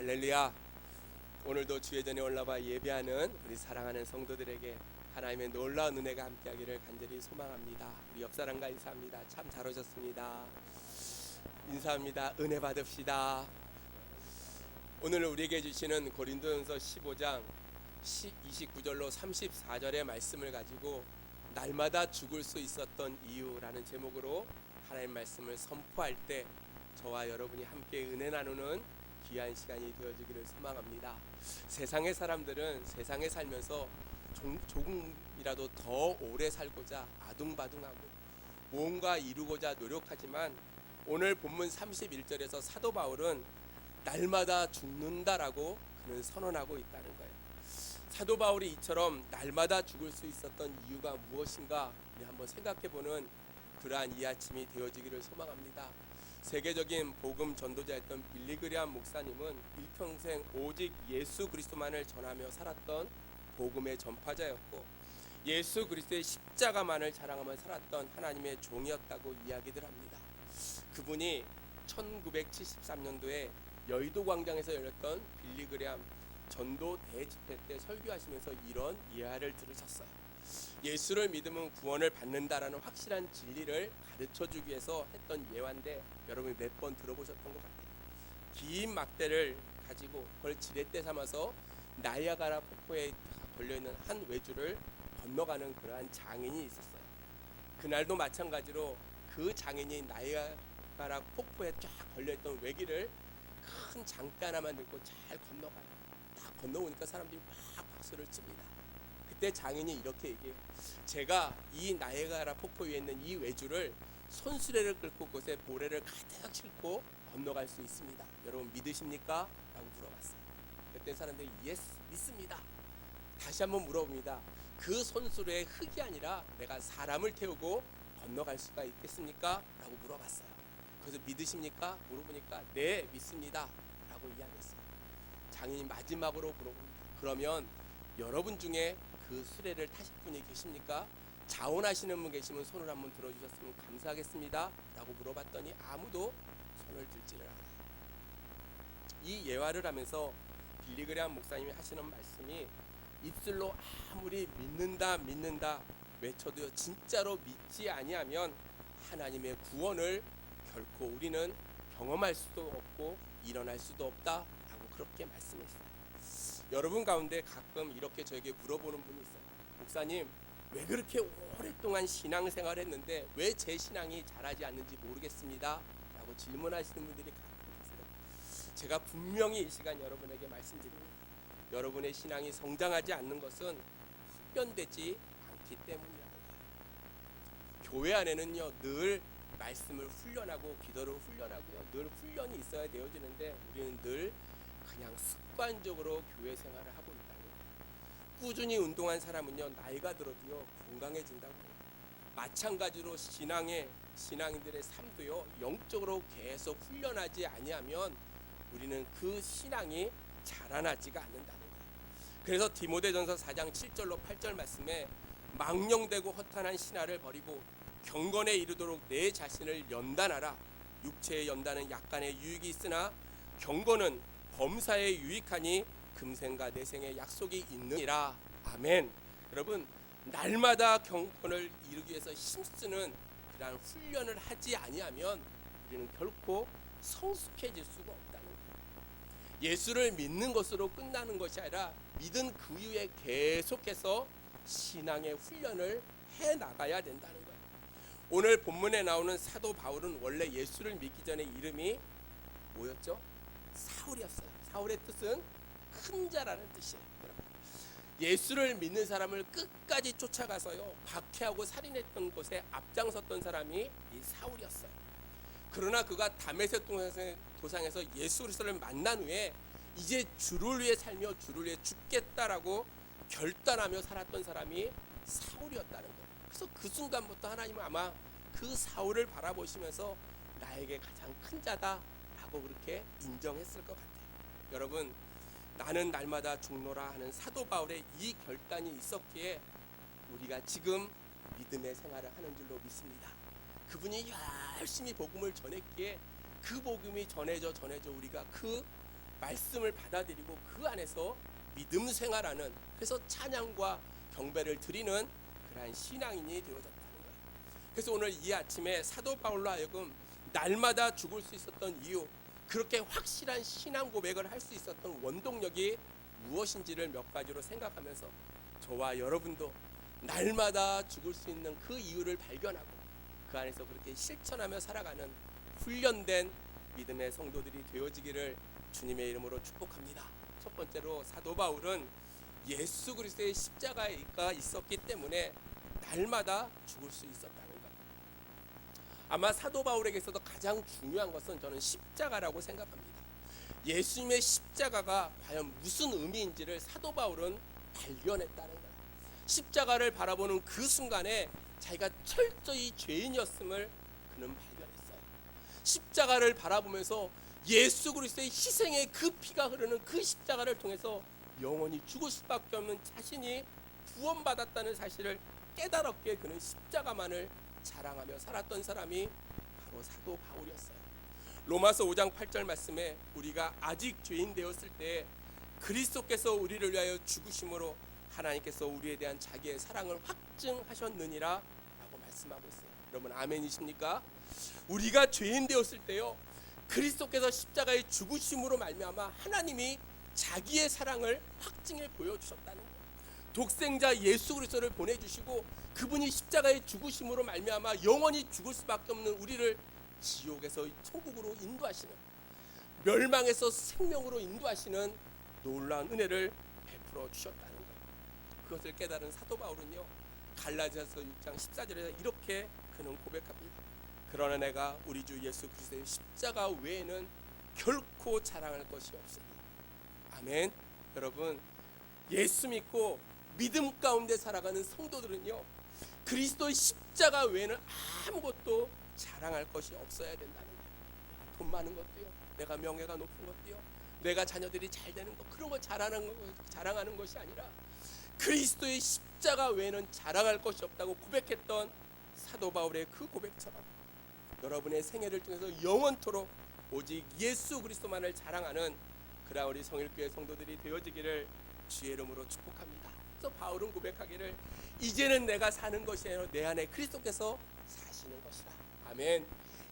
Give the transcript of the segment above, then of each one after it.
할렐루야. 오늘도 주의 전에 올라와 예배하는 우리 사랑하는 성도들에게 하나님의 놀라운 은혜가 함께하기를 간절히 소망합니다. 우리 옆사람과 인사합니다. 참 잘 오셨습니다. 인사합니다. 은혜 받읍시다. 오늘 우리에게 주시는 고린도전서 15장 29절로 34절의 말씀을 가지고 날마다 죽을 수 있었던 이유라는 제목으로 하나님 말씀을 선포할 때 저와 여러분이 함께 은혜 나누는 귀한 시간이 되어지기를 소망합니다. 세상의 사람들은 세상에 살면서 조금이라도 더 오래 살고자 아둥바둥하고 뭔가 이루고자 노력하지만 오늘 본문 31절에서 사도 바울은 날마다 죽는다라고 그는 선언하고 있다는 거예요. 사도 바울이 이처럼 날마다 죽을 수 있었던 이유가 무엇인가 우리 한번 생각해보는 그러한 이 아침이 되어지기를 소망합니다. 세계적인 복음 전도자였던 빌리그레암 목사님은 일평생 오직 예수 그리스도만을 전하며 살았던 복음의 전파자였고 예수 그리스도의 십자가만을 자랑하며 살았던 하나님의 종이었다고 이야기들 합니다. 그분이 1973년도에 여의도 광장에서 열렸던 빌리그레암 전도 대집회 때 설교하시면서 이런 예화를 들으셨어요. 예수를 믿으면 구원을 받는다라는 확실한 진리를 가르쳐주기 위해서 했던 예화인데 여러분이 몇 번 들어보셨던 것 같아요. 긴 막대를 가지고 그걸 지렛대 삼아서 나이아가라 폭포에 걸려있는 한 외주를 건너가는 그러한 장인이 있었어요. 그날도 마찬가지로 그 장인이 나이아가라 폭포에 쫙 걸려있던 외기를 큰 장대 하나만 들고 잘 건너가요. 딱 건너오니까 사람들이 막 박수를 칩니다. 그때 장인이 이렇게 얘기해요. 제가 이 나이아가라 폭포 위에 있는 이 외주를 손수레를 끌고 그곳에 모래를 가득 싣고 건너갈 수 있습니다. 여러분 믿으십니까? 라고 물어봤어요. 그때 사람들이 예스 믿습니다. 다시 한번 물어봅니다. 그 손수레의 흙이 아니라 내가 사람을 태우고 건너갈 수가 있겠습니까? 라고 물어봤어요. 그래서 믿으십니까? 물어보니까 네 믿습니다 라고 이야기했어요. 장인이 마지막으로 물어봅니다. 그러면 여러분 중에 그 수레를 타실 분이 계십니까? 자원하시는 분 계시면 손을 한번 들어주셨으면 감사하겠습니다 라고 물어봤더니 아무도 손을 들지를 않아요. 이 예화를 하면서 빌리그레암 목사님이 하시는 말씀이 입술로 아무리 믿는다 외쳐도요 진짜로 믿지 아니하면 하나님의 구원을 결코 우리는 경험할 수도 없고 일어날 수도 없다라고 그렇게 말씀했어요. 여러분 가운데 가끔 이렇게 저에게 물어보는 분이 있어요. 목사님 왜 그렇게 오랫동안 신앙생활 했는데 왜 제 신앙이 자라지 않는지 모르겠습니다 라고 질문하시는 분들이 가끔 계세요. 제가 분명히 이 시간 여러분에게 말씀드립니다. 여러분의 신앙이 성장하지 않는 것은 훈련되지 않기 때문이라는 거예요. 교회 안에는요 늘 말씀을 훈련하고 기도를 훈련하고요 늘 훈련이 있어야 되어지는데 우리는 늘 그냥 습관적으로 교회 생활을 하고 있다는 거예요. 꾸준히 운동한 사람은요 나이가 들어도요 건강해진다고 해요. 마찬가지로 신앙인들의 삶도요 영적으로 계속 훈련하지 아니하면 우리는 그 신앙이 자라나지가 않는다는 거예요. 그래서 디모데전서 4장 7절로 8절 말씀에 망령되고 허탄한 신화를 버리고 경건에 이르도록 내 자신을 연단하라. 육체의 연단은 약간의 유익이 있으나 경건은 범사에 유익하니 금생과 내생의 약속이 있느니라. 아멘. 여러분 날마다 경건을 이루기 위해서 힘쓰는 그러한 훈련을 하지 아니하면 우리는 결코 성숙해질 수가 없다는 거예요. 예수를 믿는 것으로 끝나는 것이 아니라 믿은 그 이후에 계속해서 신앙의 훈련을 해나가야 된다는 거예요. 오늘 본문에 나오는 사도 바울은 원래 예수를 믿기 전에 이름이 뭐였죠? 사울이었어요. 사울의 뜻은 큰 자라는 뜻이에요. 예수를 믿는 사람을 끝까지 쫓아가서요 박해하고 살인했던 곳에 앞장섰던 사람이 이 사울이었어요. 그러나 그가 다메섹 도상에서 예수 그리스도를 만난 후에 이제 주를 위해 살며 주를 위해 죽겠다라고 결단하며 살았던 사람이 사울이었다는 거예요. 그래서 그 순간부터 하나님은 아마 그 사울을 바라보시면서 나에게 가장 큰 자다라고 그렇게 인정했을 것 같아요. 여러분 나는 날마다 죽노라 하는 사도 바울의 이 결단이 있었기에 우리가 지금 믿음의 생활을 하는 줄로 믿습니다. 그분이 열심히 복음을 전했기에 그 복음이 전해져 우리가 그 말씀을 받아들이고 그 안에서 믿음 생활하는, 그래서 찬양과 경배를 드리는 그러한 신앙인이 되어졌다는 거예요. 그래서 오늘 이 아침에 사도 바울로 하여금 날마다 죽을 수 있었던 이유, 그렇게 확실한 신앙 고백을 할 수 있었던 원동력이 무엇인지를 몇 가지로 생각하면서 저와 여러분도 날마다 죽을 수 있는 그 이유를 발견하고 그 안에서 그렇게 실천하며 살아가는 훈련된 믿음의 성도들이 되어지기를 주님의 이름으로 축복합니다. 첫 번째로 사도 바울은 예수 그리스도의 십자가가 있었기 때문에 날마다 죽을 수 있었다는 것. 아마 사도 바울에게서도 가장 중요한 것은 저는 십자가라고 생각합니다. 예수님의 십자가가 과연 무슨 의미인지를 사도 바울은 발견했다는 거예요. 십자가를 바라보는 그 순간에 자기가 철저히 죄인이었음을 그는 발견했어요. 십자가를 바라보면서 예수 그리스도의 희생의 그 피가 흐르는 그 십자가를 통해서 영원히 죽을 수밖에 없는 자신이 구원받았다는 사실을 깨달았기에 그는 십자가만을 자랑하며 살았던 사람이 바로 사도 바울이었어요. 로마서 5장 8절 말씀에 우리가 아직 죄인 되었을 때 그리스도께서 우리를 위하여 죽으심으로 하나님께서 우리에 대한 자기의 사랑을 확증하셨느니라 라고 말씀하고 있어요. 여러분 아멘이십니까? 우리가 죄인 되었을 때요, 그리스도께서 십자가의 죽으심으로 말미암아 하나님이 자기의 사랑을 확증해 보여주셨다는 거예요. 독생자 예수 그리스도를 보내주시고 그분이 십자가의 죽으심으로 말미암아 영원히 죽을 수밖에 없는 우리를 지옥에서 천국으로 인도하시는, 멸망에서 생명으로 인도하시는 놀라운 은혜를 베풀어 주셨다는 것. 그것을 깨달은 사도 바울은요, 갈라디아서 6장 14절에 이렇게 그는 고백합니다. 그러나 내가 우리 주 예수 그리스도의 십자가 외에는 결코 자랑할 것이 없으니. 아멘. 여러분, 예수 믿고 믿음 가운데 살아가는 성도들은요, 그리스도의 십자가 외에는 아무것도 자랑할 것이 없어야 된다는 거예요. 돈 많은 것도요, 내가 명예가 높은 것도요, 내가 자녀들이 잘 되는 것, 그런 거 자랑하는 것이 아니라 그리스도의 십자가 외에는 자랑할 것이 없다고 고백했던 사도 바울의 그 고백처럼 여러분의 생애를 통해서 영원토록 오직 예수 그리스도만을 자랑하는 그러한 우리 성일교회 성도들이 되어지기를 주의 이름으로 축복합니다. 그래서 바울은 고백하기를 이제는 내가 사는 것이 아니라 내 안에 그리스도께서 사시는 것이라. 아멘.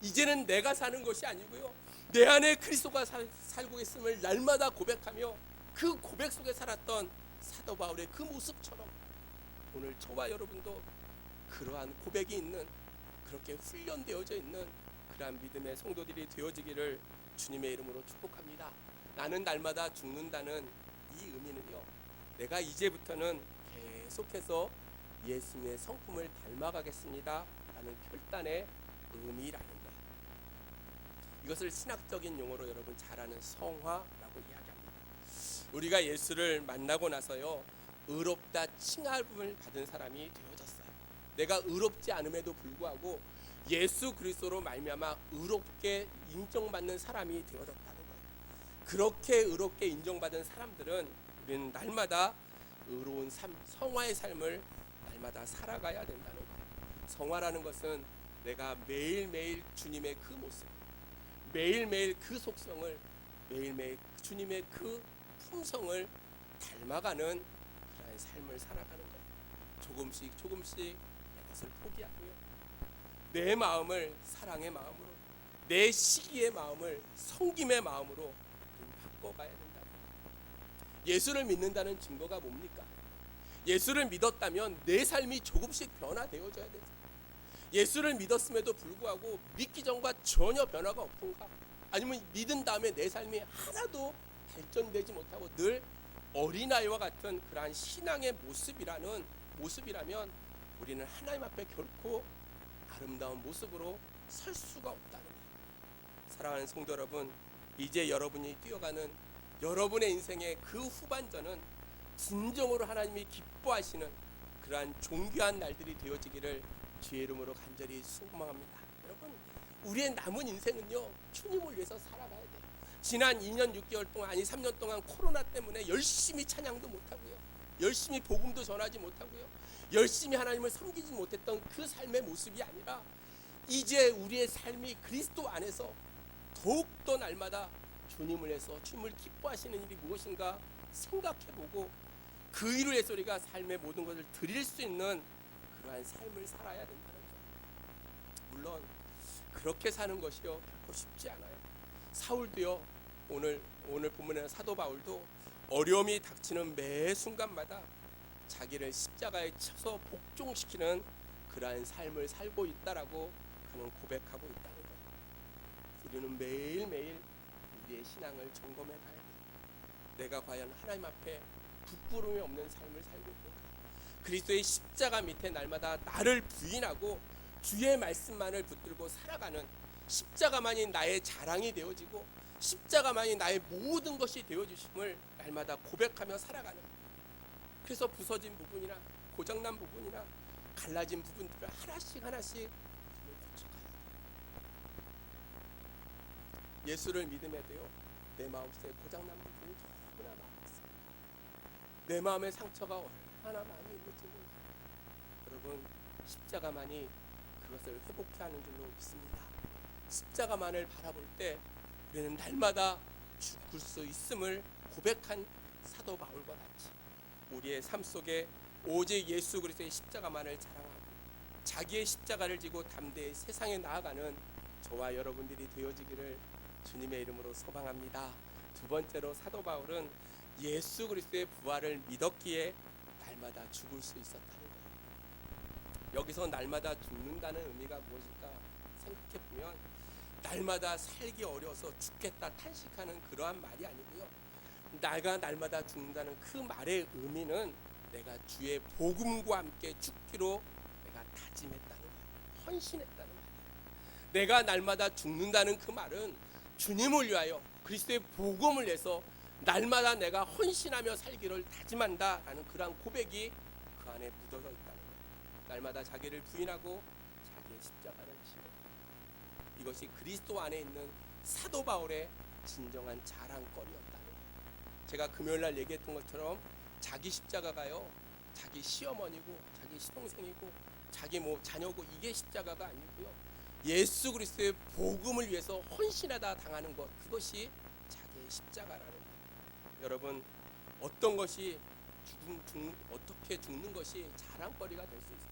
이제는 내가 사는 것이 아니고요, 내 안에 그리스도가 살고 있음을 날마다 고백하며 그 고백 속에 살았던 사도 바울의 그 모습처럼 오늘 저와 여러분도 그러한 고백이 있는, 그렇게 훈련되어져 있는 그러한 믿음의 성도들이 되어지기를 주님의 이름으로 축복합니다. 나는 날마다 죽는다는 이 의미는요, 내가 이제부터는 계속해서 예수님의 성품을 닮아가겠습니다 라는 결단의 의미라는 거예요. 이것을 신학적인 용어로 여러분 잘 아는 성화라고 이야기합니다. 우리가 예수를 만나고 나서요, 의롭다 칭함을 받은 사람이 되어졌어요. 내가 의롭지 않음에도 불구하고 예수 그리스도로 말미암아 의롭게 인정받는 사람이 되어졌다는 거예요. 그렇게 의롭게 인정받은 사람들은 우리는 날마다 의로운 삶, 성화의 삶을 날마다 살아가야 된다는 거예요. 성화라는 것은 내가 매일매일 주님의 그 모습, 매일매일 그 속성을, 매일매일 주님의 그 품성을 닮아가는 그런 삶을 살아가는 거예요. 조금씩 조금씩 것을 포기하고요, 내 마음을 사랑의 마음으로, 내 시기의 마음을 섬김의 마음으로 바꿔가야 된다. 예수를 믿는다는 증거가 뭡니까? 예수를 믿었다면 내 삶이 조금씩 변화되어져야 되죠. 예수를 믿었음에도 불구하고 믿기 전과 전혀 변화가 없던가? 아니면 믿은 다음에 내 삶이 하나도 발전되지 못하고 늘 어린아이와 같은 그러한 신앙의 모습이라면 우리는 하나님 앞에 결코 아름다운 모습으로 설 수가 없다는 거예요. 사랑하는 성도 여러분, 이제 여러분이 뛰어가는 여러분의 인생의 그 후반전은 진정으로 하나님이 기뻐하시는 그러한 존귀한 날들이 되어지기를 주의 이름으로 간절히 소망합니다. 여러분, 우리의 남은 인생은요, 주님을 위해서 살아가야 돼요. 지난 2년 6개월 동안, 아니 3년 동안 코로나 때문에 열심히 찬양도 못하고요, 열심히 복음도 전하지 못하고요, 열심히 하나님을 섬기지 못했던 그 삶의 모습이 아니라 이제 우리의 삶이 그리스도 안에서 더욱더 날마다 주님을 위해서 주님을 기뻐하시는 일이 무엇인가 생각해보고 그 일을 위해서 우리가 삶의 모든 것을 드릴 수 있는 그러한 삶을 살아야 된다는 것. 물론 그렇게 사는 것이요 결코 쉽지 않아요. 사울도요, 오늘 본문의 사도 바울도 어려움이 닥치는 매 순간마다 자기를 십자가에 쳐서 복종시키는 그러한 삶을 살고 있다라고 그는 고백하고 있다는 거예요. 우리는 매일매일 우리의 신앙을 점검해 봐야 돼요. 내가 과연 하나님 앞에 부끄러움이 없는 삶을 살고 있는가? 그리스도의 십자가 밑에 날마다 나를 부인하고 주의 말씀만을 붙들고 살아가는, 십자가만이 나의 자랑이 되어지고 십자가만이 나의 모든 것이 되어주심을 날마다 고백하며 살아가는, 그래서 부서진 부분이나 고장난 부분이나 갈라진 부분들을 하나씩 고쳐가야 돼요. 예수를 믿음에도요, 내 마음속에 고장난 부분이 너무나 많았어요. 내 마음의 상처가 얼마나 많이 있는지 몰라요. 여러분, 십자가만이 그것을 회복케 하는 줄로 믿습니다. 십자가만을 바라볼 때 우리는 날마다 죽을 수 있음을 고백한 사도 바울과 같이 우리의 삶 속에 오직 예수 그리스도의 십자가만을 자랑하고 자기의 십자가를 지고 담대히 세상에 나아가는 저와 여러분들이 되어지기를 주님의 이름으로 소망합니다. 두 번째로 사도 바울은 예수 그리스도의 부활을 믿었기에 날마다 죽을 수 있었다는 거예요. 여기서 날마다 죽는다는 의미가 무엇일까 생각해 보면, 날마다 살기 어려워서 죽겠다 탄식하는 그러한 말이 아니고요, 내가 날마다 죽는다는 그 말의 의미는 내가 주의 복음과 함께 죽기로 내가 다짐했다는 거예요. 헌신했다는 거예요. 내가 날마다 죽는다는 그 말은 주님을 위하여 그리스도의 복음을 위해서 날마다 내가 헌신하며 살기를 다짐한다라는 그러한 고백이 그 안에 묻어져 있다는 거예요. 날마다 자기를 부인하고 자기의 십자가를 지고, 이것이 그리스도 안에 있는 사도 바울의 진정한 자랑거리였다는 거예요. 제가 금요일날 얘기했던 것처럼 자기 십자가가요, 자기 시어머니고 자기 시동생이고 자기 자녀고 이게 십자가가 아니고요, 예수 그리스도의 복음을 위해서 헌신하다 당하는 것, 그것이 자기의 십자가라는 거예요. 여러분, 어떤 것이 어떻게 죽는 것이 자랑거리가 될 수 있겠어요?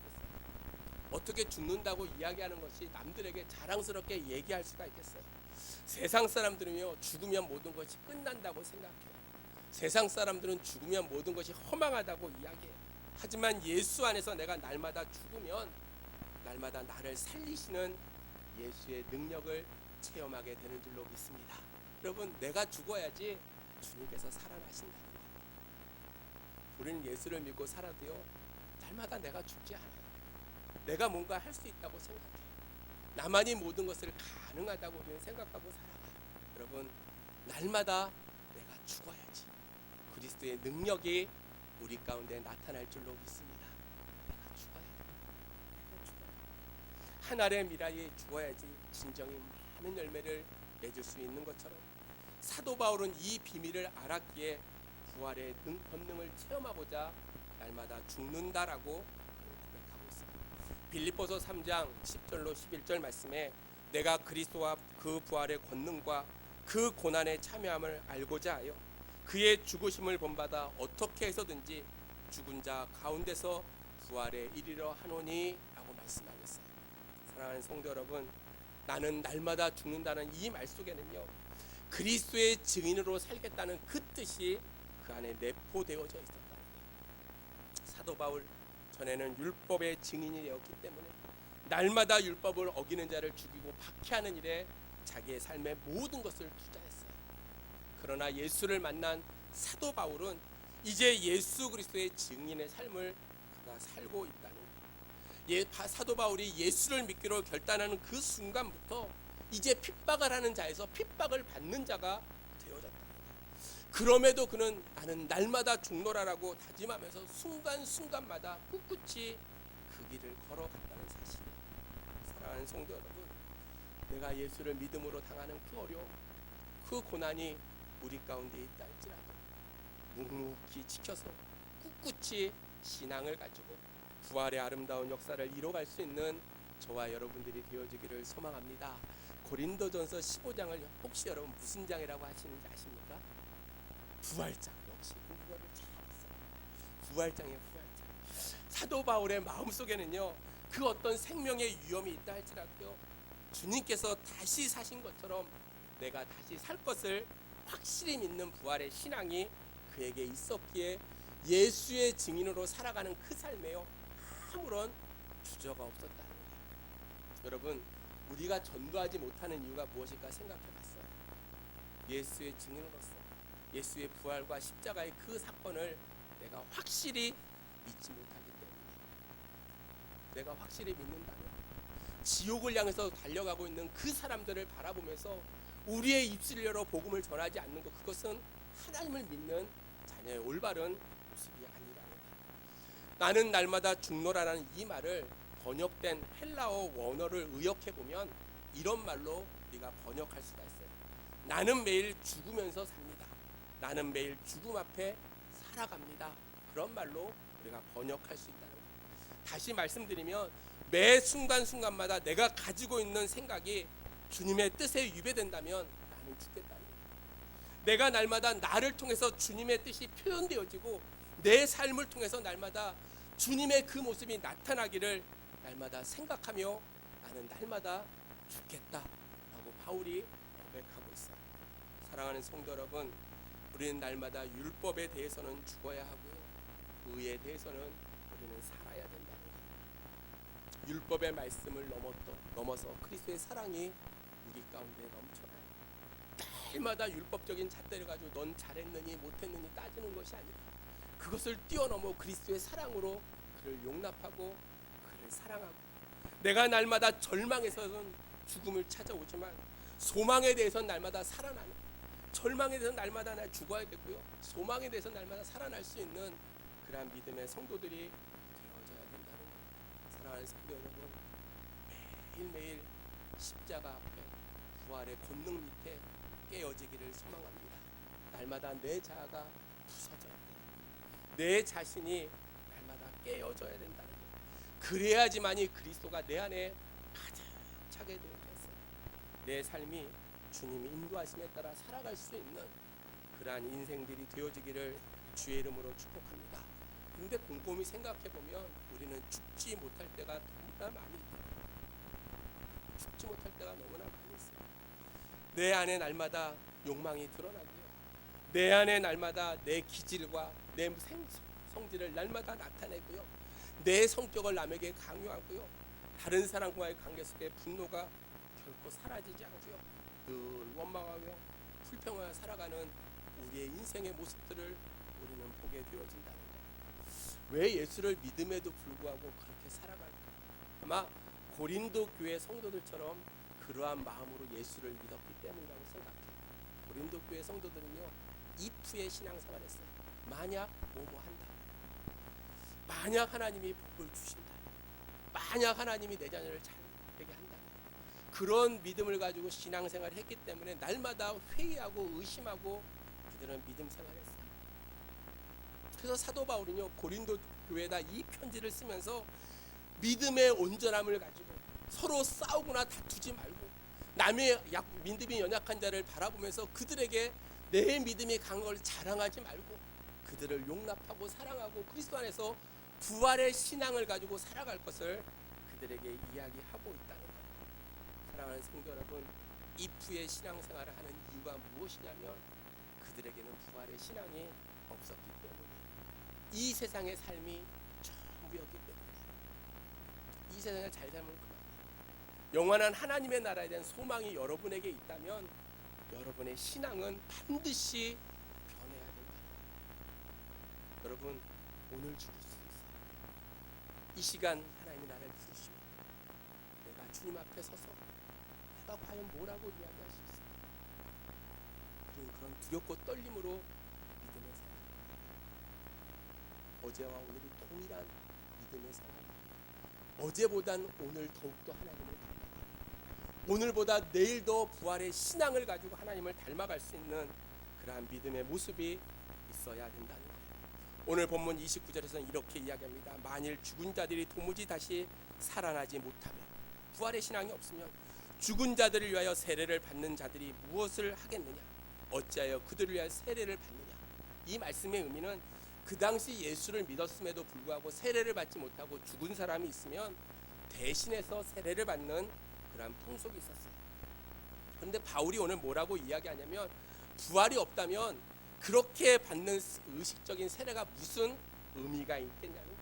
어떻게 죽는다고 이야기하는 것이 남들에게 자랑스럽게 얘기할 수가 있겠어요? 세상 사람들은요, 죽으면 모든 것이 끝난다고 생각해요. 세상 사람들은 죽으면 모든 것이 허망하다고 이야기해요. 하지만 예수 안에서 내가 날마다 죽으면 날마다 나를 살리시는 예수의 능력을 체험하게 되는 줄로 믿습니다. 여러분, 내가 죽어야지 주님께서 살아나신다는 거예요. 우리는 예수를 믿고 살아도요, 날마다 내가 죽지 않아요. 내가 뭔가 할 수 있다고 생각해요. 나만이 모든 것을 가능하다고 우리는 생각하고 살아가요. 여러분, 날마다 내가 죽어야지 그리스도의 능력이 우리 가운데 나타날 줄로 믿습니다. 내가 죽어야 돼요. 내가 죽어야 돼요. 한 알의 미라에 죽어야지 진정이 많은 열매를 맺을 수 있는 것처럼, 사도 바울은 이 비밀을 알았기에 부활의 권능을 체험하고자 날마다 죽는다라고 고백하고 있습니다. 빌립보서 3장 10절로 11절 말씀에 내가 그리스도와 그 부활의 권능과 그 고난에 참여함을 알고자 하여 그의 죽으심을 본받아 어떻게 해서든지 죽은 자 가운데서 부활에 이르려 하노니 라고 말씀하셨어요. 사랑하는 성도 여러분, 나는 날마다 죽는다는 이 말 속에는요, 그리스도의 증인으로 살겠다는 그 뜻이 그 안에 내포되어져 있었다는 거예요. 사도 바울 전에는 율법의 증인이 되었기 때문에 날마다 율법을 어기는 자를 죽이고 박해하는 일에 자기의 삶의 모든 것을 투자했어요. 그러나 예수를 만난 사도 바울은 이제 예수 그리스도의 증인의 삶을 그가 살고 있다는 거예요. 사도 바울이 예수를 믿기로 결단하는 그 순간부터 이제 핍박을 하는 자에서 핍박을 받는 자가 되어졌다. 그럼에도 그는 나는 날마다 죽노라라고 다짐하면서 순간순간마다 꿋꿋이 그 길을 걸어갔다는 사실이에요. 사랑하는 성도 여러분, 내가 예수를 믿음으로 당하는 그 어려움, 그 고난이 우리 가운데 있다 할지라도 묵묵히 지켜서 꿋꿋이 신앙을 가지고 부활의 아름다운 역사를 이뤄갈 수 있는 저와 여러분들이 되어지기를 소망합니다. 고린도전서 15장을 혹시 여러분 무슨 장이라고 하시는지 아십니까? 부활장. 역시 공부를 잘했어요. 부활장이에요. 부활장. 사도 바울의 마음속에는요, 그 어떤 생명의 위험이 있다 할지라도요, 주님께서 다시 사신 것처럼 내가 다시 살 것을 확실히 믿는 부활의 신앙이 그에게 있었기에 예수의 증인으로 살아가는 그 삶에요, 아무런 주저가 없었다는 거예요. 여러분, 우리가 전도하지 못하는 이유가 무엇일까 생각해 봤어요. 예수의 증인으로서 예수의 부활과 십자가의 그 사건을 내가 확실히 믿지 못하기 때문에, 내가 확실히 믿는다면 지옥을 향해서 달려가고 있는 그 사람들을 바라보면서 우리의 입술을 열어 복음을 전하지 않는 것, 그것은 하나님을 믿는 자녀의 올바른 모습이 아니라는 거예요. 나는 날마다 죽노라라는 이 말을 번역된 헬라어 원어를 의역해 보면 이런 말로 우리가 번역할 수가 있어요. 나는 매일 죽으면서 삽니다. 나는 매일 죽음 앞에 살아갑니다. 그런 말로 우리가 번역할 수 있다는 거예요. 다시 말씀드리면 매 순간순간마다 내가 가지고 있는 생각이 주님의 뜻에 위배된다면 나는 죽겠다는 거예요. 내가 날마다 나를 통해서 주님의 뜻이 표현되어지고 내 삶을 통해서 날마다 주님의 그 모습이 나타나기를 날마다 생각하며 나는 날마다 죽겠다라고 바울이 고백하고 있어요. 사랑하는 성도 여러분, 우리는 날마다 율법에 대해서는 죽어야 하고요, 의에 대해서는 우리는 살아야 된다는 거예요. 율법의 말씀을 넘어서 그리스도의 사랑이 우리 가운데 넘쳐나요. 날마다 율법적인 잣대를 가지고 넌 잘했느니 못했느니 따지는 것이 아니라 그것을 뛰어넘어 그리스도의 사랑으로 그를 용납하고 그를 사랑하고, 내가 날마다 절망에서는 죽음을 찾아오지만 소망에 대해서는 날마다 살아나는, 절망에 대해서는 날마다 나 죽어야겠고요, 소망에 대해서 날마다 살아날 수 있는 그러한 믿음의 성도들이 되어져야 된다는 거예요. 사랑하는 성도 여러분, 매일매일 십자가 앞에 부활의 권능 밑에 깨어지기를 소망합니다. 날마다 내 자아가 부서져야 돼요. 내 자신이 날마다 깨어져야 된다는 거예요. 그래야지만이 그리스도가 내 안에 가득 차게 되어졌어요. 내 삶이 주님이 인도하심에 따라 살아갈 수 있는 그러한 인생들이 되어지기를 주의 이름으로 축복합니다. 그런데 곰곰이 생각해보면 우리는 죽지 못할 때가 너무나 많이 있어요. 죽지 못할 때가 너무나 많이 있어요. 내 안에 날마다 욕망이 드러나고요, 내 안에 날마다 내 기질과 내 성질을 날마다 나타내고요, 내 성격을 남에게 강요하고요, 다른 사람과의 관계 속에 분노가 결코 사라지지 않고요, 늘 원망하며 불평하며 살아가는 우리의 인생의 모습들을 우리는 보게 되어진다는 거예요. 왜 예수를 믿음에도 불구하고 그렇게 살아갈까? 아마 고린도 교회 성도들처럼 그러한 마음으로 예수를 믿었기 때문이라고 생각해요. 고린도 교회 성도들은요, if의 신앙생활을 했어요. 만약 뭐뭐 한다, 만약 하나님이 복을 주신다, 만약 하나님이 내 자녀를 잘 되게 한다, 그런 믿음을 가지고 신앙생활을 했기 때문에 날마다 회의하고 의심하고 그들은 믿음 생활했어요. 그래서 사도 바울은요, 고린도 교회에다 이 편지를 쓰면서 믿음의 온전함을 가지고 서로 싸우거나 다투지 말고 남의 믿음이 연약한 자를 바라보면서 그들에게 내 믿음이 강한 걸 자랑하지 말고 그들을 용납하고 사랑하고 그리스도 안에서 부활의 신앙을 가지고 살아갈 것을 그들에게 이야기하고 있다는 거예요. 사랑하는 성도 여러분, if의 신앙생활을 하는 이유가 무엇이냐면 그들에게는 부활의 신앙이 없었기 때문에, 이 세상의 삶이 전부였기 때문에. 이 세상에 잘 살면 그만. 영원한 하나님의 나라에 대한 소망이 여러분에게 있다면 여러분의 신앙은 반드시 변해야 된다. 여러분, 오늘 죽을 수 있어요. 이 시간 하나님이 나를 부르시면 내가 주님 앞에 서서 내가 과연 뭐라고 이야기할 수 있을까? 우리는 그런 두렵고 떨림으로 믿음의 삶, 어제와 오늘이 동일한 믿음의 삶, 어제보단 오늘 더욱더 하나님을 닮아가고 오늘보다 내일 더 부활의 신앙을 가지고 하나님을 닮아갈 수 있는 그러한 믿음의 모습이 있어야 된다는 거예요. 오늘 본문 29절에서는 이렇게 이야기합니다. 만일 죽은 자들이 도무지 다시 살아나지 못하면, 부활의 신앙이 없으면 죽은 자들을 위하여 세례를 받는 자들이 무엇을 하겠느냐? 어찌하여 그들을 위하여 세례를 받느냐? 이 말씀의 의미는 그 당시 예수를 믿었음에도 불구하고 세례를 받지 못하고 죽은 사람이 있으면 대신해서 세례를 받는 그런 풍속이 있었어요. 그런데 바울이 오늘 뭐라고 이야기하냐면 부활이 없다면 그렇게 받는 의식적인 세례가 무슨 의미가 있겠냐는 거예요.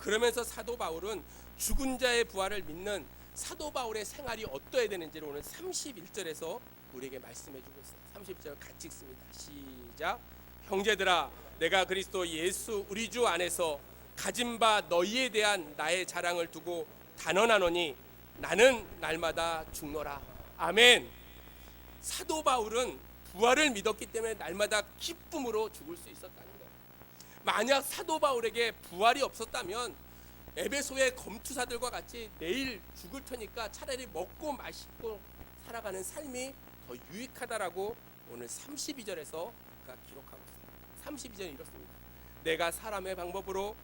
그러면서 사도 바울은 죽은 자의 부활을 믿는 사도 바울의 생활이 어떠해야 되는지를 오늘 31절에서 우리에게 말씀해 주고 있어요. 31절 같이 읽습니다. 시작. 형제들아, 내가 그리스도 예수 우리 주 안에서 가진 바 너희에 대한 나의 자랑을 두고 단언하노니 나는 날마다 죽노라. 아멘. 사도 바울은 부활을 믿었기 때문에 날마다 기쁨으로 죽을 수 있었다는 거예요. 만약 사도 바울에게 부활이 없었다면 에베소의 검투사들과 같이 내일 죽을 테니까 차라리 먹고 마시고 살아가는 삶이 더 유익하다라고 오늘 32절에서 그가 기록하고 있어요. 32절은 이렇습니다. 내가 사람의 방법으로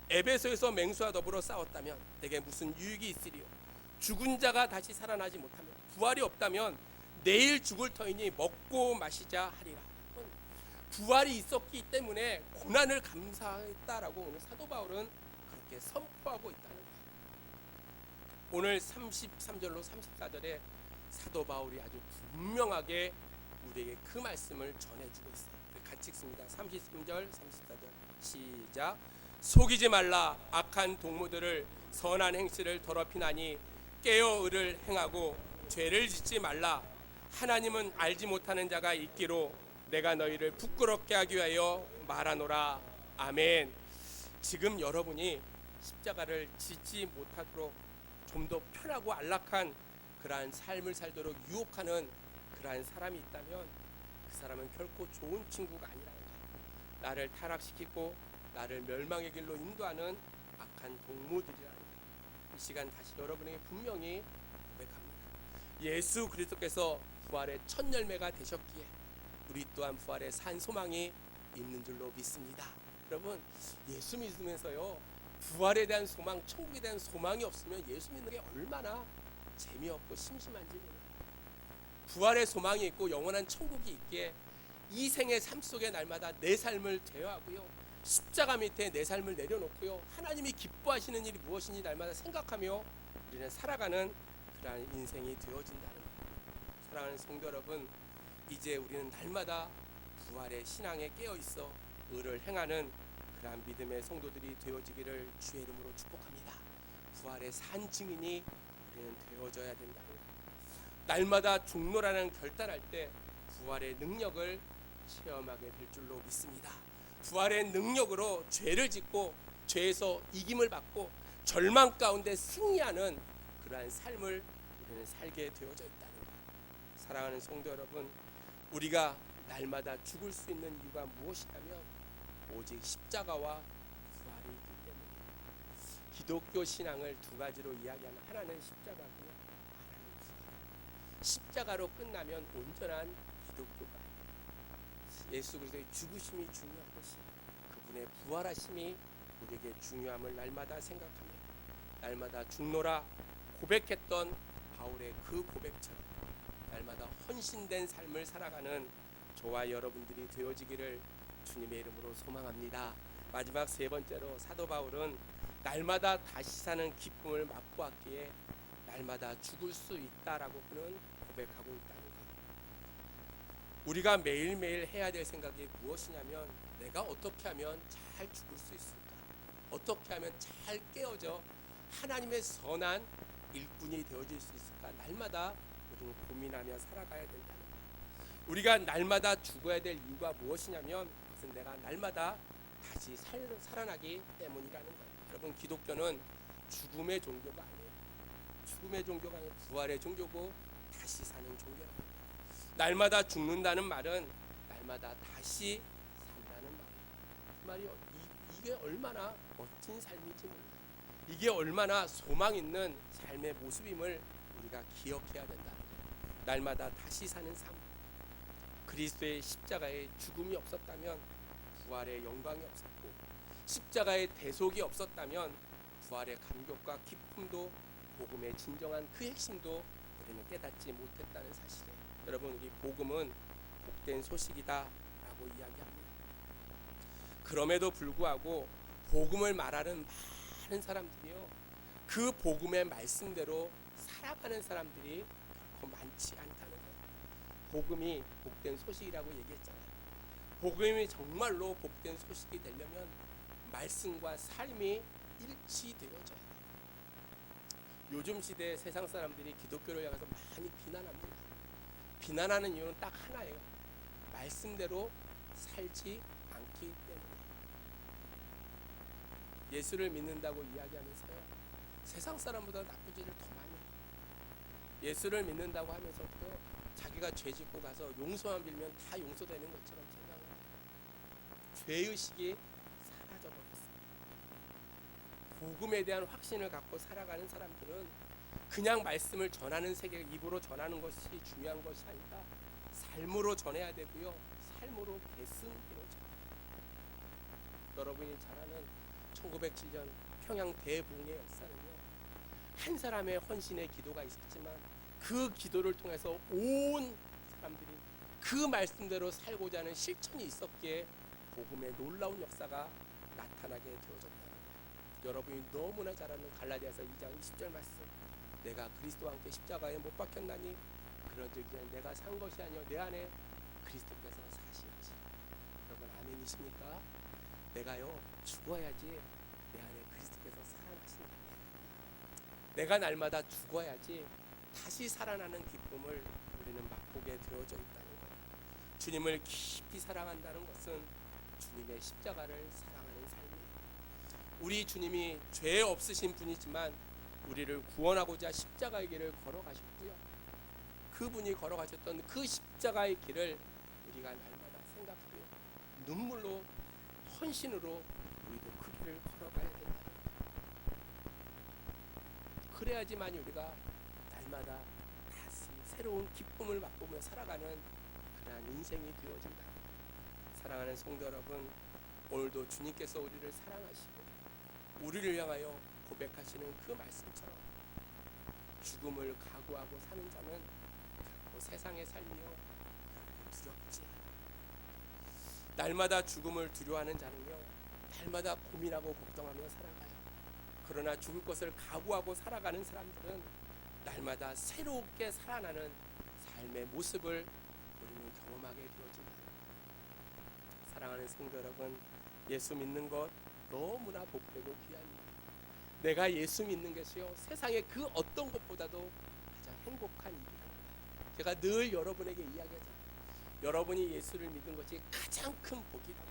에베소에서 맹수와 더불어 싸웠다면 내게 무슨 유익이 있으리요? 죽은 자가 다시 살아나지 못하면 부활이 없다면 내일 죽을 터이니 먹고 마시자 하리라. 부활이 있었기 때문에 고난을 감사했다라고 오늘 사도 바울은 그렇게 선포하고 있다는 거예요. 오늘 33절로 34절에 사도 바울이 아주 분명하게 우리에게 그 말씀을 전해주고 있어요. 같이 읽습니다. 33절 34절 시작. 속이지 말라. 악한 동무들을 선한 행실을 더럽히나니 깨어 의를 행하고 죄를 짓지 말라. 하나님은 알지 못하는 자가 있기로 내가 너희를 부끄럽게 하기 위하여 말하노라. 아멘. 지금 여러분이 십자가를 짓지 못하도록 좀 더 편하고 안락한 그러한 삶을 살도록 유혹하는 그러한 사람이 있다면 그 사람은 결코 좋은 친구가 아니라는 거예요. 나를 타락시키고 나를 멸망의 길로 인도하는 악한 동무들이라는 거예요. 이 시간 다시 여러분에게 분명히 고백합니다. 예수 그리스도께서 부활의 첫 열매가 되셨기에 우리 또한 부활의 산 소망이 있는 줄로 믿습니다. 여러분, 예수 믿으면서요 부활에 대한 소망, 천국에 대한 소망이 없으면 예수 믿는 게 얼마나 재미없고 심심한지 몰라요. 부활의 소망이 있고 영원한 천국이 있기에 이 생의 삶 속에 날마다 내 삶을 제어하고요, 십자가 밑에 내 삶을 내려놓고요, 하나님이 기뻐하시는 일이 무엇인지 날마다 생각하며 우리는 살아가는 그러한 인생이 되어진다는 거예요. 사랑하는 성도 여러분, 이제 우리는 날마다 부활의 신앙에 깨어있어 의를 행하는 그러한 믿음의 성도들이 되어지기를 주의 이름으로 축복합니다. 부활의 산 증인이 우리는 되어져야 된다는 거예요. 날마다 죽노라는 결단할 때 부활의 능력을 체험하게 될 줄로 믿습니다. 부활의 능력으로 죄를 짓고 죄에서 이김을 받고 절망 가운데 승리하는 그러한 삶을 우리는 살게 되어져 있다는 거예요. 사랑하는 성도 여러분, 우리가 날마다 죽을 수 있는 이유가 무엇이냐면 오직 십자가와 부활이 있기 때문에. 기독교 신앙을 두 가지로 이야기하면 하나는 십자가고요, 하나는 부활. 십자가로 끝나면 온전한 기독교가 아니에요. 예수 그리스도의 죽으심이 중요하듯이 그분의 부활하심이 우리에게 중요함을 날마다 생각하며 날마다 죽노라 고백했던 바울의 그 고백처럼 날마다 헌신된 삶을 살아가는 저와 여러분들이 되어지기를 주님의 이름으로 소망합니다. 마지막 세 번째로 사도 바울은 날마다 다시 사는 기쁨을 맛보았기에 날마다 죽을 수 있다라고 그는 고백하고 있다는 거예요. 우리가 매일매일 해야 될 생각이 무엇이냐면 내가 어떻게 하면 잘 죽을 수 있을까? 어떻게 하면 잘 깨어져 하나님의 선한 일꾼이 되어질 수 있을까? 날마다 우리는 고민하며 살아가야 된다는 거예요. 우리가 날마다 죽어야 될 이유가 무엇이냐면 그것은 내가 날마다 다시 살아나기 때문이라는 거예요. 여러분, 기독교는 죽음의 종교가 아니에요. 죽음의 종교가 아니고 부활의 종교고 다시 사는 종교라는 거예요. 날마다 죽는다는 말은 날마다 다시 산다는 말이에요. 그 말이 이게 얼마나 멋진 삶인지 몰라요. 이게 얼마나 소망 있는 삶의 모습임을 우리가 기억해야 된다는 거예요. 날마다 다시 사는 삶. 그리스도의 십자가의 죽음이 없었다면 부활의 영광이 없었고, 십자가의 대속이 없었다면 부활의 감격과 기쁨도 복음의 진정한 그 핵심도 우리는 깨닫지 못했다는 사실에 여러분, 우리 복음은 복된 소식이다라고 이야기합니다. 그럼에도 불구하고 복음을 말하는 많은 사람들이요, 그 복음의 말씀대로 살아가는 사람들이 결코 많지 않다는 거예요. 복음이 복된 소식이라고 얘기했잖아요. 복음이 정말로 복된 소식이 되려면 말씀과 삶이 일치되어져야 돼요. 요즘 시대에 세상 사람들이 기독교를 향해서 많이 비난합니다. 비난하는 이유는 딱 하나예요. 말씀대로 살지 않기 때문에. 예수를 믿는다고 이야기하면서요, 세상 사람보다 나쁜 짓을 더 많이 해요. 예수를 믿는다고 하면서도 자기가 죄 짓고 가서 용서만 빌면 다 용서되는 것처럼 생각해요. 죄의식이 사라져버렸어요. 복음에 대한 확신을 갖고 살아가는 사람들은 그냥 말씀을 전하는 세계, 입으로 전하는 것이 중요한 것이 아니라 삶으로 전해야 되고요, 삶으로 계승되어져요. 여러분이 잘 아는 1907년 평양 대붕의 역사는요, 한 사람의 헌신의 기도가 있었지만 그 기도를 통해서 온 사람들이 그 말씀대로 살고자 하는 실천이 있었기에 복음의 놀라운 역사가 나타나게 되어졌다는 거예요. 여러분이 너무나 잘 아는 갈라디아서 2장 20절 말씀, 내가 그리스도와 함께 십자가에 못 박혔나니 그런즉 이제 내가 산 것이 아니요 내 안에 그리스도께서 사시지. 여러분 아멘이십니까? 내가요 죽어야지 내 안에 그리스도께서 살아나신다. 내가 날마다 죽어야지 다시 살아나는 기쁨을 우리는 맛보게 되어져 있다는 거예요. 주님을 깊이 사랑한다는 것은 주님의 십자가를 사랑하는 삶이에요. 우리 주님이 죄 없으신 분이지만 우리를 구원하고자 십자가의 길을 걸어가셨고요, 그분이 걸어가셨던 그 십자가의 길을 우리가 날마다 생각하며 눈물로, 헌신으로 우리도 그 길을 걸어가야 된다는 거예요. 그래야지만 우리가 날마다 다시 새로운 기쁨을 맛보며 살아가는 그러한 인생이 되어진다. 사랑하는 성도 여러분, 오늘도 주님께서 우리를 사랑하시고 우리를 향하여 고백하시는 그 말씀처럼 죽음을 각오하고 사는 자는 결코 세상의 삶이요 결코 두렵지 않아요. 날마다 죽음을 두려워하는 자는요, 날마다 고민하고 걱정하며 살아가요. 그러나 죽을 것을 각오하고 살아가는 사람들은 날마다 새롭게 살아나는 삶의 모습을 우리는 경험하게 되어진다. 사랑하는 성도 여러분, 예수 믿는 것 너무나 복되고 귀합니다. 내가 예수 믿는 것이요 세상의 그 어떤 것보다도 가장 행복한 일입니다. 제가 늘 여러분에게 이야기하잖아요. 여러분이 예수를 믿는 것이 가장 큰 복이다.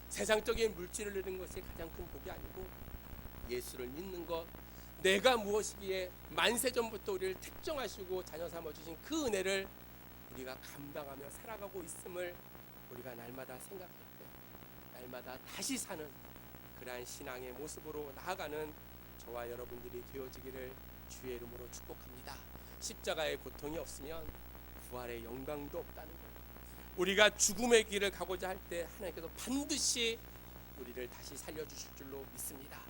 세상적인 물질을 누리는 것이 가장 큰 복이 아니고 예수를 믿는 것, 내가 무엇이기에 만세전부터 우리를 택정하시고 자녀 삼아주신 그 은혜를 우리가 감당하며 살아가고 있음을 우리가 날마다 생각할 때 날마다 다시 사는 그러한 신앙의 모습으로 나아가는 저와 여러분들이 되어지기를 주의 이름으로 축복합니다. 십자가의 고통이 없으면 부활의 영광도 없다는 거예요. 우리가 죽음의 길을 가고자 할 때 하나님께서 반드시 우리를 다시 살려주실 줄로 믿습니다.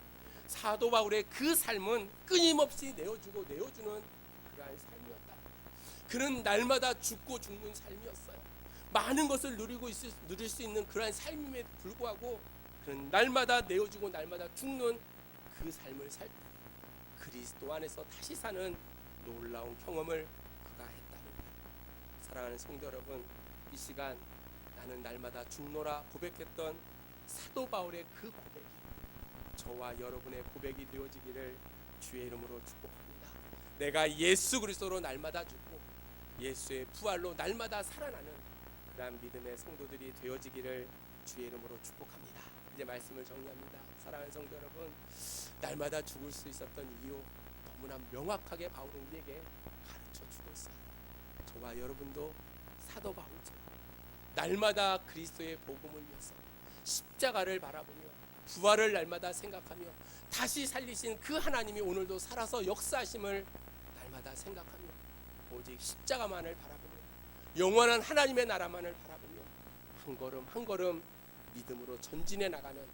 사도 바울의 그 삶은 끊임없이 내어주고 내어주는 그러한 삶이었다. 그는 날마다 죽고 죽는 삶이었어요. 많은 것을 누릴 수 있는 그러한 삶임에도 불구하고 그는 날마다 내어주고 날마다 죽는 그 삶을 살 때 그리스도 안에서 다시 사는 놀라운 경험을 그가 했다는 거예요. 사랑하는 성도 여러분, 이 시간 나는 날마다 죽노라 고백했던 사도 바울의 그 고백이 저와 여러분의 고백이 되어지기를 주의 이름으로 축복합니다. 내가 예수 그리스도로 날마다 죽고 예수의 부활로 날마다 살아나는 그러한 믿음의 성도들이 되어지기를 주의 이름으로 축복합니다. 이제 말씀을 정리합니다. 사랑하는 성도 여러분, 날마다 죽을 수 있었던 이유 너무나 명확하게 바울은 우리에게 가르쳐주고 있어요. 저와 여러분도 사도 바울처럼 날마다 그리스도의 복음을 위해서 십자가를 바라보며 부활을 날마다 생각하며 다시 살리신 그 하나님이 오늘도 살아서 역사하심을 날마다 생각하며 오직 십자가만을 바라보며 영원한 하나님의 나라만을 바라보며 한 걸음 한 걸음 믿음으로 전진해 나가는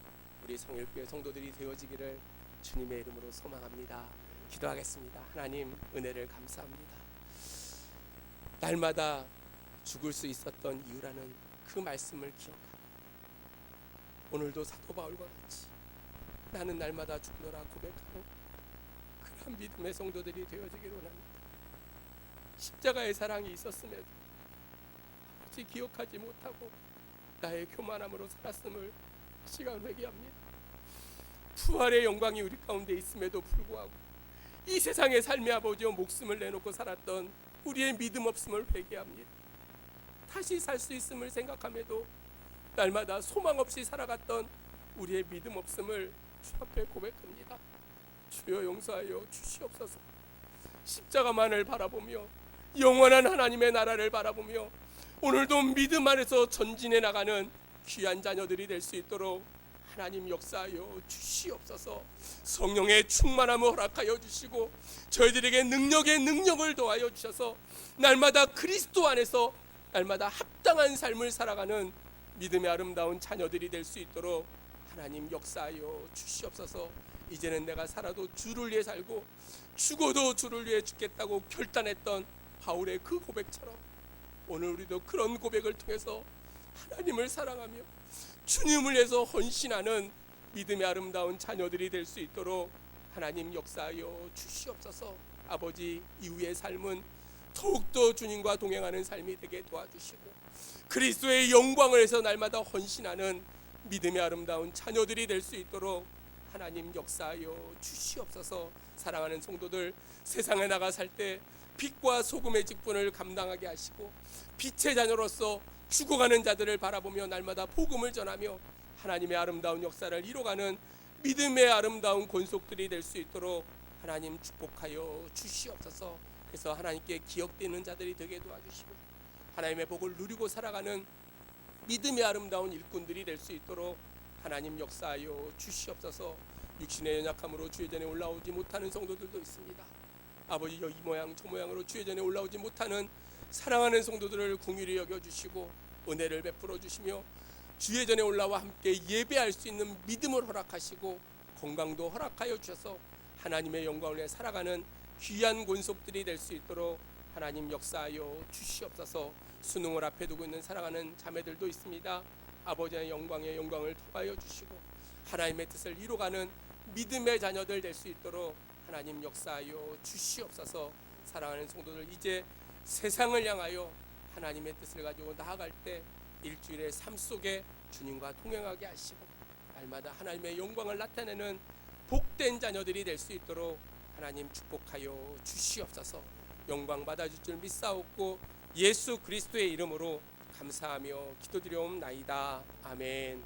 우리 성일교회 성도들이 되어지기를 주님의 이름으로 소망합니다. 기도하겠습니다. 하나님, 은혜를 감사합니다. 날마다 죽을 수 있었던 이유라는 그 말씀을 기억하고 오늘도 사도 바울과 같이 나는 날마다 죽노라 고백하고 그런 믿음의 성도들이 되어지기로 합니다. 십자가의 사랑이 있었음에도 아버지 기억하지 못하고 나의 교만함으로 살았음을 시간 회개합니다. 부활의 영광이 우리 가운데 있음에도 불구하고 이 세상의 삶의 아버지여 목숨을 내놓고 살았던 우리의 믿음 없음을 회개합니다. 다시 살 수 있음을 생각함에도 날마다 소망 없이 살아갔던 우리의 믿음 없음을 주 앞에 고백합니다. 주여 용서하여 주시옵소서. 십자가만을 바라보며 영원한 하나님의 나라를 바라보며 오늘도 믿음 안에서 전진해 나가는 귀한 자녀들이 될 수 있도록 하나님 역사하여 주시옵소서. 성령의 충만함을 허락하여 주시고 저희들에게 능력을 더하여 주셔서 날마다 그리스도 안에서 날마다 합당한 삶을 살아가는 믿음의 아름다운 자녀들이 될 수 있도록 하나님 역사하여 주시옵소서. 이제는 내가 살아도 주를 위해 살고 죽어도 주를 위해 죽겠다고 결단했던 바울의 그 고백처럼 오늘 우리도 그런 고백을 통해서 하나님을 사랑하며 주님을 위해서 헌신하는 믿음의 아름다운 자녀들이 될 수 있도록 하나님 역사하여 주시옵소서. 아버지, 이후의 삶은 더욱더 주님과 동행하는 삶이 되게 도와주시고 그리스도의 영광을 위해서 날마다 헌신하는 믿음의 아름다운 자녀들이 될 수 있도록 하나님 역사하여 주시옵소서. 사랑하는 성도들, 세상에 나가 살 때 빛과 소금의 직분을 감당하게 하시고 빛의 자녀로서 죽어가는 자들을 바라보며 날마다 복음을 전하며 하나님의 아름다운 역사를 이뤄가는 믿음의 아름다운 권속들이 될 수 있도록 하나님 축복하여 주시옵소서. 그래서 하나님께 기억되는 자들이 되게 도와주시고 하나님의 복을 누리고 살아가는 믿음의 아름다운 일꾼들이 될 수 있도록 하나님 역사하여 주시옵소서. 육신의 연약함으로 주의 전에 올라오지 못하는 성도들도 있습니다. 아버지, 이 모양 저 모양으로 주의 전에 올라오지 못하는 사랑하는 성도들을 긍휼히 여겨주시고 은혜를 베풀어 주시며 주의 전에 올라와 함께 예배할 수 있는 믿음을 허락하시고 건강도 허락하여 주셔서 하나님의 영광을 위해 살아가는 귀한 권속들이 될 수 있도록 하나님 역사하여 주시옵소서. 수능을 앞에 두고 있는 사랑하는 자매들도 있습니다. 아버지의 영광을 더하여 주시고 하나님의 뜻을 이루어가는 믿음의 자녀들 될 수 있도록 하나님 역사하여 주시옵소서. 사랑하는 성도들, 이제 세상을 향하여 하나님의 뜻을 가지고 나아갈 때 일주일의 삶 속에 주님과 동행하게 하시고 날마다 하나님의 영광을 나타내는 복된 자녀들이 될 수 있도록 하나님 축복하여 주시옵소서. 영광 받아줄 줄 믿사옵고 예수 그리스도의 이름으로 감사하며 기도드려옵나이다. 아멘.